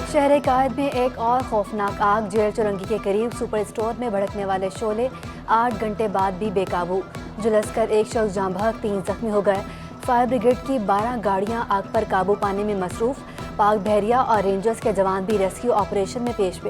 शहर कायद में एक और खौफनाक आग। जेल चौरंगी के करीब सुपर स्टोर में भड़कने वाले शोले 8 घंटे बाद भी बेकाबू। झुलसकर एक शख्स जाँ बहक 3 जख्मी हो गए। फायर ब्रिगेड की 12 गाड़ियां आग पर काबू पाने में मसरूफ। पाक बहरिया और रेंजर्स के जवान भी रेस्क्यू ऑपरेशन में पेश।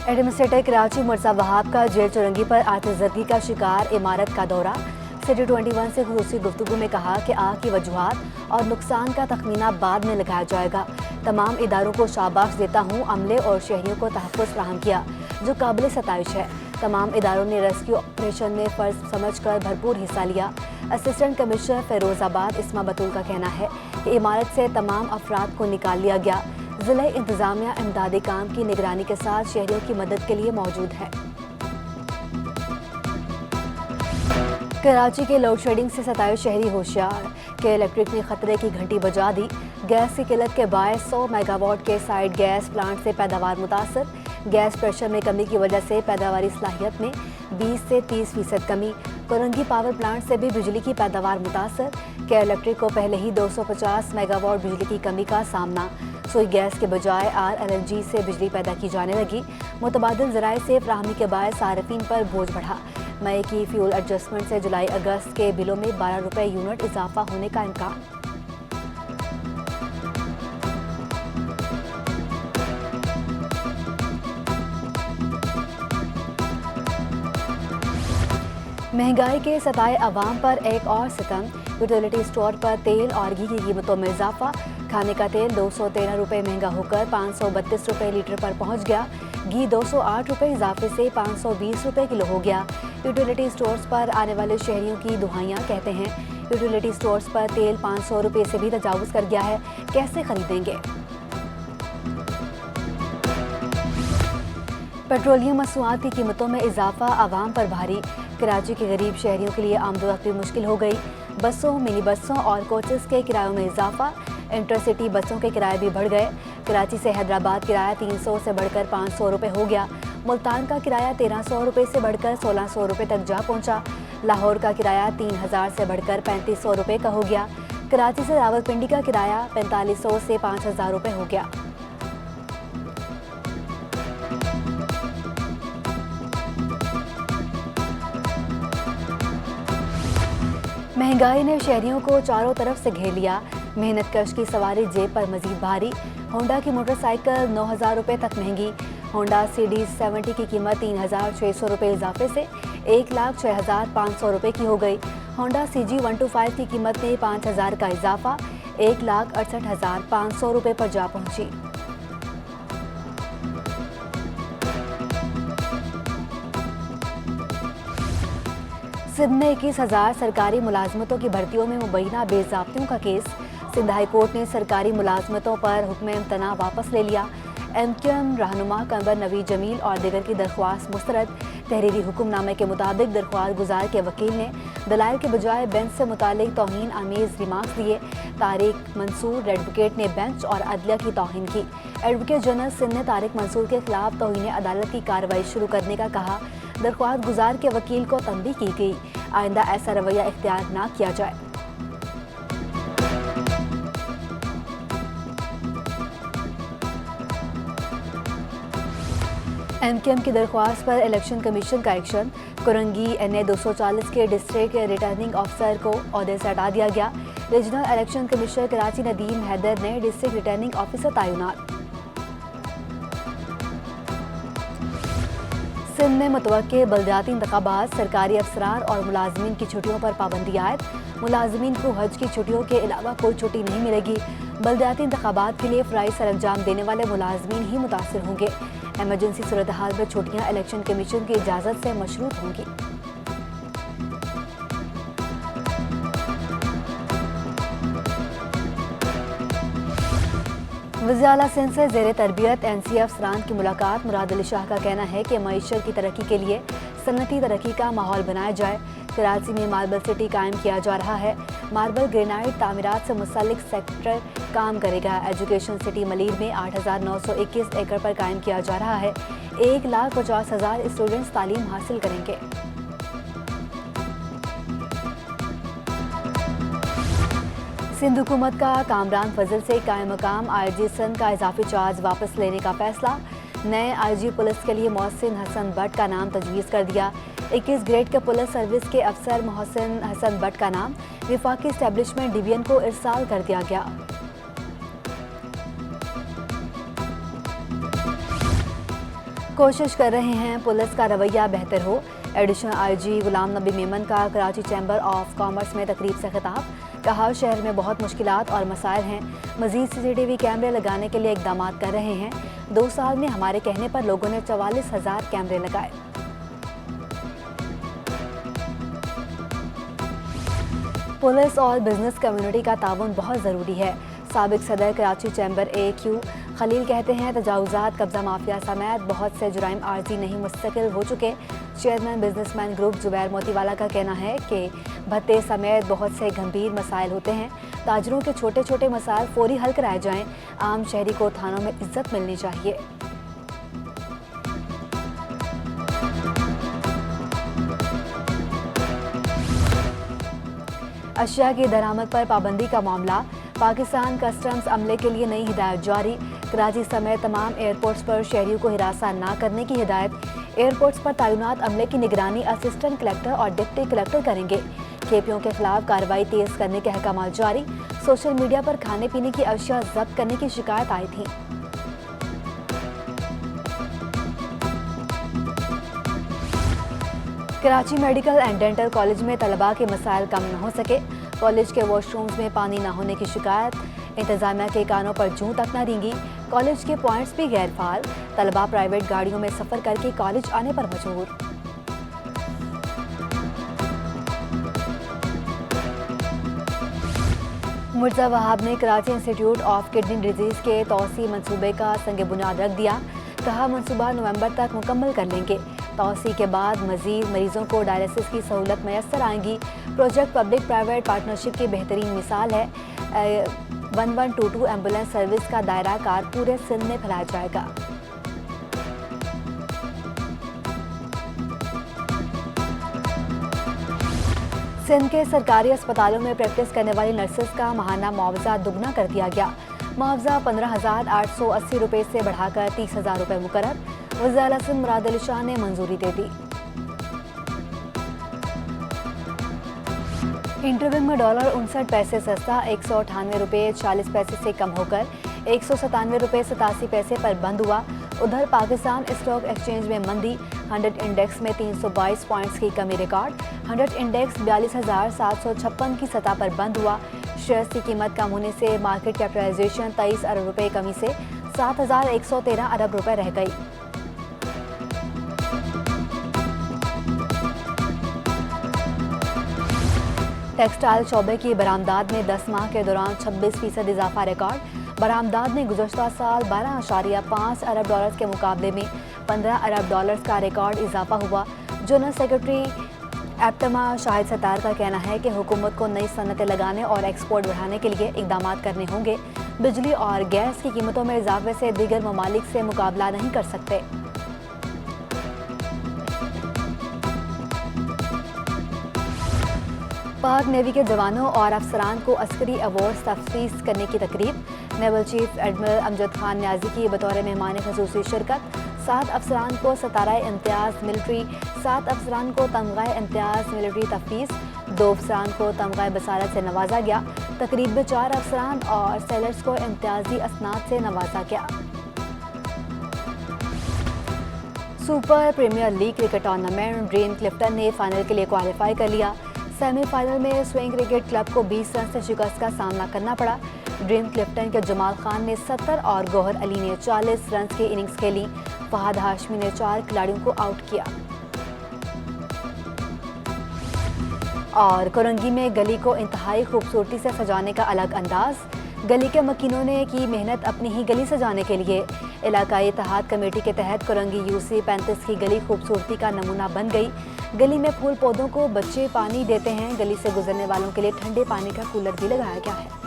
एडमिनिस्ट्रेटर कराची मुर्जा वहाब का जेल चौरंगी पर आतिशज़दगी का शिकार इमारत का दौरा। सिटी 21 से खुसूसी गुफ्तगू में कहा कि आग की वजूहात और नुकसान का तखमीना बाद में लगाया जाएगा। तमाम इदारों को शाबाश देता हूँ, अमले और शहरियों को तहफ़्फ़ुज़ फराहम किया जो काबिल सताइश है। तमाम इदारों ने रेस्क्यू ऑपरेशन में फ़र्ज समझकर भरपूर हिस्सा लिया। असिस्टेंट कमिश्नर फ़िरोज़ाबाद इस्मा बतूल का कहना है कि इमारत से तमाम अफराद को निकाल लिया गया। ज़िला इंतज़ामिया इमदादी काम की निगरानी के साथ शहरियों की मदद के लिए मौजूद है। कराची के लोड शेडिंग से सताए शहरी होशियार के इलेक्ट्रिक ने खतरे की घंटी बजा दी। गैस की किल्लत के बायस 100 मेगावाट के साइड गैस प्लांट से पैदावार मुतासर। गैस प्रेशर में कमी की वजह से पैदावारी सलाहियत में 20 से 30% कमी। कोरंगी पावर प्लांट से भी बिजली की पैदावार मुतासर। के इलेक्ट्रिक को पहले ही 250 मेगावाट बिजली की कमी का सामना। सोई गैस के बजाय RLNG से बिजली पैदा की जाने लगी। मुतबादिल ज़राए से फराहमी के बायस सार्फिन पर बोझ बढ़ा। मई की फ्यूल एडजस्टमेंट से जुलाई अगस्त के बिलों में 12 रुपये यूनिट इजाफा होने का इम्कान। महंगाई के सताए अवाम पर एक और सितम। यूटिलिटी स्टोर पर तेल और घी की कीमतों में इजाफा। खाने का तेल 213 रुपये महंगा होकर 532 रुपये लीटर पर पहुंच गया। घी 208 रुपये इजाफे से 520 रुपये किलो हो गया। यूटिलिटी स्टोर्स पर आने वाले शहरियों की दुहाइयाँ कहते हैं यूटिलिटी स्टोर्स पर तेल 500 रुपये से भी तजावुज़ कर गया है, कैसे खरीदेंगे। पेट्रोलियम मसनूआत की कीमतों में इजाफा आवाम पर भारी। कराची के गरीब शहरियों के लिए आमदोरफ्ती मुश्किल हो गई। बसों, मिनी बसों और कोचेस के किरायों में इजाफा। इंटरसिटी बसों के किराए भी बढ़ गए। कराची से हैदराबाद किराया 300 से बढ़कर 500 रुपये हो गया। मुल्तान का किराया 1300 रुपये से बढ़कर 1600 रुपये तक जा पहुंचा। लाहौर का किराया 3000 से बढ़कर 3500 रुपये का हो गया। कराची से रावलपिंडी का किराया 4500 से 5000 रुपये हो गया। महंगाई ने शहरियों को चारों तरफ से घेर लिया। मेहनत कश की सवारी जेब पर मजीद भारी। होंडा की मोटरसाइकिल 9000 रुपये तक महंगी। होंडा CD70 की कीमत 3600 रुपये इजाफे से 1,06,500 रुपये की हो गई। होंडा CG125 की कीमत में 5000 का इजाफा 1,68,500 रुपये पर जा पहुंची। सिंध में 21,000 सरकारी मुलाजमतों की भर्तियों में मुबैना बेज़ाब्तियों का केस। सिंध हाई कोर्ट ने सरकारी मुलाजमतों पर हुक्म इम्तना वापस ले लिया। MQM रहनुमा कंवर नवीद जमील और दिगर की दरख्वास्त मुस्तरद। तहरीरी हुक्मनामे के मुताबिक दरख्वास्त गुजार के वकील ने दलाइल के बजाय बेंच से मुतालिक तौहीन आमेज रिमार्क्स दिए। तारिक मंसूर एडवोकेट ने बेंच और अदलिया की तौहीन की। एडवोकेट जनरल सिंध ने तारिक मंसूर के खिलाफ तौहीन अदालत की कार्रवाई शुरू करने का कहा। दरख्वास्त गुजार के वकील को तंबीह की गई, आइंदा ऐसा रवैया इख्तियार न किया जाए। MQM की दरख्वास्त पर इलेक्शन कमीशन का एक्शन। कोरंगी NA 240 के डिस्ट्रिक्ट रिटर्निंग अफसर को ओहदे से हटा दिया गया। Regional election commissioner Karachi Nadeem Haider ने डिस्ट्रिक्ट रिटर्निंग ऑफिसर तैनात। सिंध में मुतवक्के बलदियाती इंतखाबात। सरकारी अफसरान और मुलाजमीन की छुट्टियों पर पाबंदी आयद। मुलाजमीन को हज की छुट्टियों के अलावा कोई छुट्टी नहीं मिलेगी। बलदियाती इंतखाबात के लिए फ़राइज़ सरअंजाम देने वाले मुलाजमीन ही मुतासर होंगे। एमरजेंसी सूरत हाल में छुट्टियाँ इलेक्शन कमीशन की इजाज़त से मशरूत होंगी। वज़ीर आला सिंध से ज़ेर तरबियत NCA अफसरान की मुलाकात। मुराद अली शाह का कहना है कि मईशत की तरक्की के लिए सनती तरक्की का माहौल बनाया जाए। कराची में मार्बल सिटी कायम किया जा रहा है। मार्बल ग्रेनाइट तामीरात से मुतल्लिक सेक्टर काम करेगा। एजुकेशन सिटी मलीर में 8,921 एकड़ पर कायम किया जा रहा है। 1,50,000 स्टूडेंट्स तालीम हासिल करेंगे। सिंध हुकूमत का कामरान फजल से कायम मकाम आईजी सिंध का इजाफी चार्ज वापस लेने का फैसला। नए आईजी पुलिस के लिए मोहसिन हसन भट्ट का नाम तजवीज़ कर दिया। 21 ग्रेड के पुलिस सर्विस के अफसर मोहसिन हसन भट्ट का नाम विफाकी एस्टेब्लिशमेंट डिवीजन को इरसाल कर दिया गया। कोशिश कर रहे हैं पुलिस का रवैया बेहतर हो। एडिशनल आईजी गुलाम नबी मेमन का कराची चैम्बर ऑफ कॉमर्स में तकरीब से खिताब। कहा, शहर में बहुत मुश्किलात और मसाइल हैं। मजीद CCTV कैमरे लगाने के लिए इकदाम कर रहे हैं। 2 साल में हमारे कहने पर लोगों ने 44,000 कैमरे लगाए। पुलिस और बिजनेस कम्युनिटी का ताउन बहुत ज़रूरी है। साबिक सदर कराची चैम्बर AQ खलील कहते हैं, तजावुज़ात, कब्ज़ा माफिया समेत बहुत से जुराइम आर्जी नहीं मुस्तकिल हो चुके। Chairman businessman group Zubair Motiwala का कहना है कि भत्ते समेत बहुत से गंभीर मसाइल होते हैं। ताजरों के छोटे छोटे मसाइल फौरी हल कराए जाएं। आम शहरी को थानों में इज्जत मिलनी चाहिए। अशिया की दरामद पर पाबंदी का मामला। पाकिस्तान कस्टम्स अमले के लिए नई हिदायत जारी। कराची समेत तमाम एयरपोर्ट्स पर शहरियों को हिरासा न करने की हिदायत। एयरपोर्ट्स पर तैनात अमले की निगरानी असिस्टेंट कलेक्टर और डिप्टी कलेक्टर करेंगे। केपियों के खिलाफ कार्रवाई तेज करने के अहकाम जारी। सोशल मीडिया पर खाने पीने की अशिया जब्त करने की शिकायत आई थी। Karachi medical and dental college में तलबा के मसाइल कम न हो सके। कॉलेज के वॉशरूम्स में पानी न होने की शिकायत। इंतजामिया के कानों पर जूं तक न रेंगी। कॉलेज के पॉइंट्स भी गैर फाल। तलबा प्राइवेट गाड़ियों में सफ़र करके कॉलेज आने पर मजबूर। मिर्जा वहाब ने Karachi institute of kidney disease के तौसी मंसूबे का संग बुनियाद रख दिया। कहा, मंसूबा नवंबर तक मुकम्मल कर लेंगे। तौसी के बाद मजीद मरीजों को डायलिसिस की सहूलत मैसर आएंगी। प्रोजेक्ट पब्लिक प्राइवेट पार्टनरशिप की बेहतरीन मिसाल है। 1122 एम्बुलेंस सर्विस का दायरा कार पूरे सिंध में फैलाया जाएगा। सिंध के सरकारी अस्पतालों में प्रैक्टिस करने वाली नर्सेस का माहाना मुआवजा दुगना कर दिया गया। मुआवजा 15,880 रुपये से बढ़ाकर 30,000 रुपये मुकर्रर। वज़ीर आला सिंध मुराद अली शाह ने मंजूरी दे दी। इंटरविंग में $59 सस्ता 198 रुपये 40 पैसे से कम होकर 197 रुपये 87 पैसे पर बंद हुआ। उधर पाकिस्तान स्टॉक एक्सचेंज में मंदी। 100 इंडेक्स में 322 पॉइंट्स की कमी रिकॉर्ड। 100 इंडेक्स 42,756 की सतह पर बंद हुआ। शेयर्स की कीमत कम होने से मार्केट कैपिटलाइजेशन 23 अरब रुपये कमी से 7,113 अरब रुपये रह गई। टेक्सटाइल शोबे की बरामदात में 10 माह के दौरान 26% इजाफा रिकॉर्ड। बरामदात में गुज़श्ता साल 12.5 अरब डॉलर के मुकाबले में 15 अरब डॉलर का रिकॉर्ड इजाफा हुआ। जनरल सेक्रेटरी एप्टमा शाहिद सत्तार का कहना है कि हुकूमत को नई सनतें लगाने और एक्सपोर्ट बढ़ाने के लिए इकदाम करने होंगे। बिजली और गैस की कीमतों में इजाफे से दीगर ममालिक से मुकाबला नहीं कर सकते। पाक नेवी के जवानों और अफसरान को अस्करी अवार्ड तफ्तीश करने की तकरीब। Naval chief admiral Amjad Khan Niazi की बतौर मेहमान खसूसी शिरकत। 7 अफसरान को सतारा इम्तियाज़ मिलिट्री, 7 अफसरान को तमगा इम्तियाज़ मिलिट्री तफवीज़, 2 अफसरान को तमगा बसारत से नवाजा गया। तकरीब में 4 अफसरान और सेलर्स को इम्तियाजी असनाद से नवाजा गया। Super premier league cricket tournament dream Clifton ने फाइनल के लिए क्वालिफाई कर लिया। सेमीफाइनल में स्विंग क्रिकेट क्लब को 20 रन से शिकस्त का सामना करना पड़ा। ड्रीम क्लिफ्टन के जमाल खान ने 70 और गौहर अली ने 40 रन की इनिंग्स खेली। फहद हाशमी ने 4 खिलाड़ियों को आउट किया। और कोरंगी में गली को इंतहाई खूबसूरती से सजाने का अलग अंदाज। गली के मकीनों ने की मेहनत अपनी ही गली सजाने के लिए। इलाकाई इत्तेहाद कमेटी के तहत कोरंगी UC 35 की गली खूबसूरती का नमूना बन गई। गली में फूल पौधों को बच्चे पानी देते हैं। गली से गुजरने वालों के लिए ठंडे पानी का कूलर भी लगाया गया है।